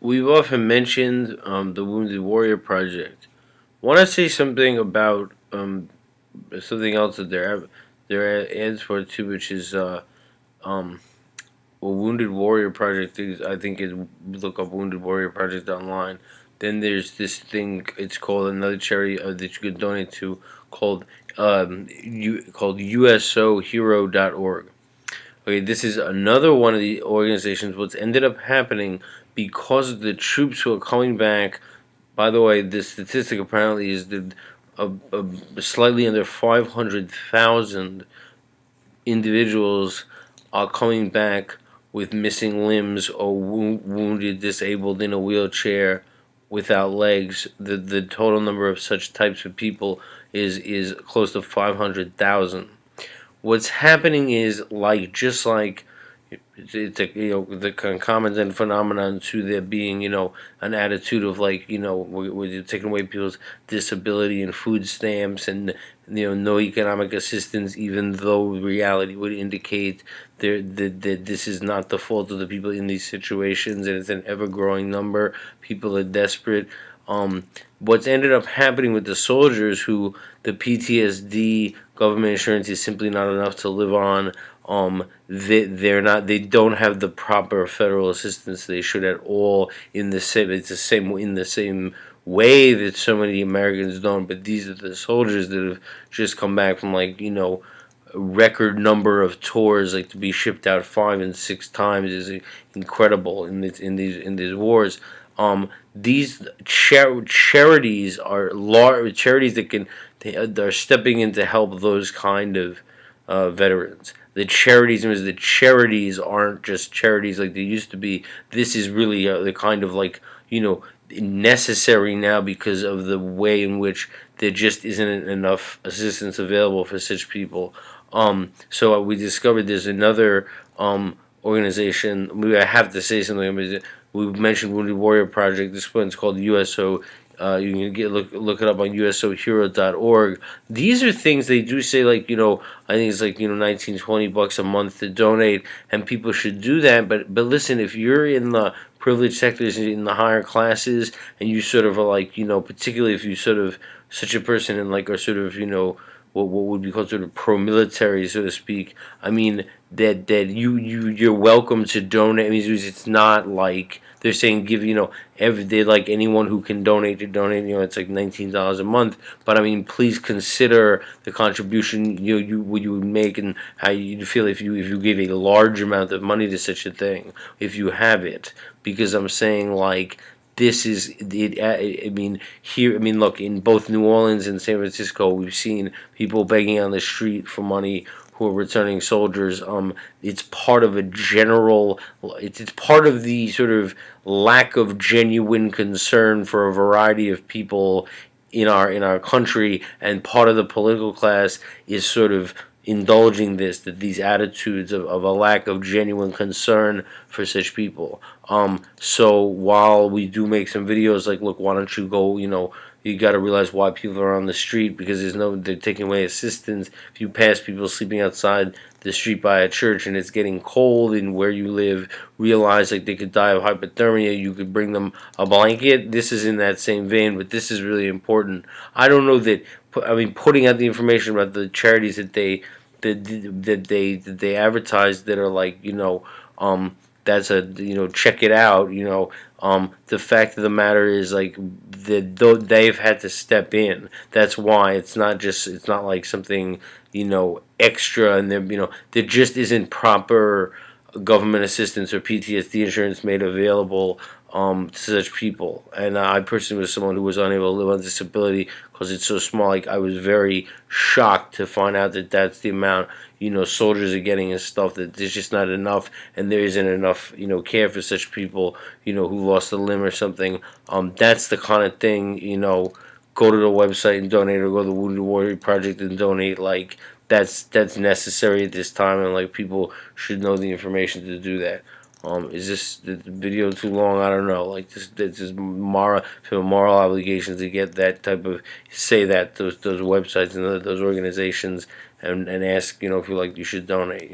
we've often mentioned the Wounded Warrior Project. Want to say something about something else that there ads for too, which is um, well, Wounded Warrior Project is, I think is, look up Wounded Warrior Project online. Then there's this thing. It's called another charity that you could donate to called called USOHero.org. Okay, this is another one of the organizations. What's ended up happening because of the troops who are coming back. By the way, the statistic apparently is that slightly under 500,000 individuals are coming back with missing limbs or wounded, disabled, in a wheelchair, without legs. The total number of such types of people is close to 500,000. What's happening is, like, just like it's a, the concomitant phenomenon to there being, an attitude of, like, we're taking away people's disability and food stamps and, no economic assistance, even though reality would indicate that this is not the fault of the people in these situations, and it's an ever-growing number. People are desperate. What's ended up happening with the soldiers who the PTSD government insurance is simply not enough to live on. They don't have the proper federal assistance they should at all. It's the same in the same way that so many Americans don't. But these are the soldiers that have just come back from, like, a record number of tours. Like, to be shipped out 5 and 6 times is incredible in these wars. These charities are large charities they're stepping in to help those kind of veterans. The charities aren't just charities like they used to be. This is really the kind of, like, necessary now because of the way in which there just isn't enough assistance available for such people. So we discovered there's another organization. I have to say something. We mentioned Wounded Warrior Project. This one's called USO. You can look it up on USOHero.org. These are things they do say, like, I think it's like, 19-20 bucks a month to donate, and people should do that. But listen, if you're in the privileged sectors, in the higher classes, and you sort of are, like, particularly if you sort of such a person, and, like, are sort of, what would be called sort of pro-military, so to speak. I mean, that you're welcome to donate. I mean, it's not like they're saying give, every day, like, anyone who can donate to donate. It's like $19 a month. But I mean, please consider the contribution what you would make, and how you'd feel if you gave a large amount of money to such a thing, if you have it. Because I'm saying, like, this is it. I mean, here. I mean, look, in both New Orleans and San Francisco, we've seen people begging on the street for money who are returning soldiers. It's part of a general. It's part of the sort of lack of genuine concern for a variety of people in our country, and part of the political class is sort of indulging these attitudes of a lack of genuine concern for such people. So while we do make some videos like, look, why don't you go, you got to realize why people are on the street, because they're taking away assistance. If you pass people sleeping outside the street by a church and it's getting cold in where you live, realize, like, they could die of hypothermia. You could bring them a blanket. This is in that same vein, but this is really important. I don't know that. I mean, putting out the information about the charities that they advertise, that are like, that's a, check it out. The fact of the matter is, like, they've had to step in. That's why it's not like something, extra, and there just isn't proper government assistance or PTSD insurance made available to such people. And I personally was someone who was unable to live on disability because it's so small. Like, I was very shocked to find out that that's the amount soldiers are getting and stuff, that there's just not enough, and there isn't enough care for such people who lost a limb or something. That's the kind of thing, go to the website and donate, or go to the Wounded Warrior Project and donate. Like, that's necessary at this time, and, like, people should know the information to do that. Is this the video too long? I don't know. Like, this is moral obligation to get that type of, say that those websites and those organizations, and ask, if you like, you should donate.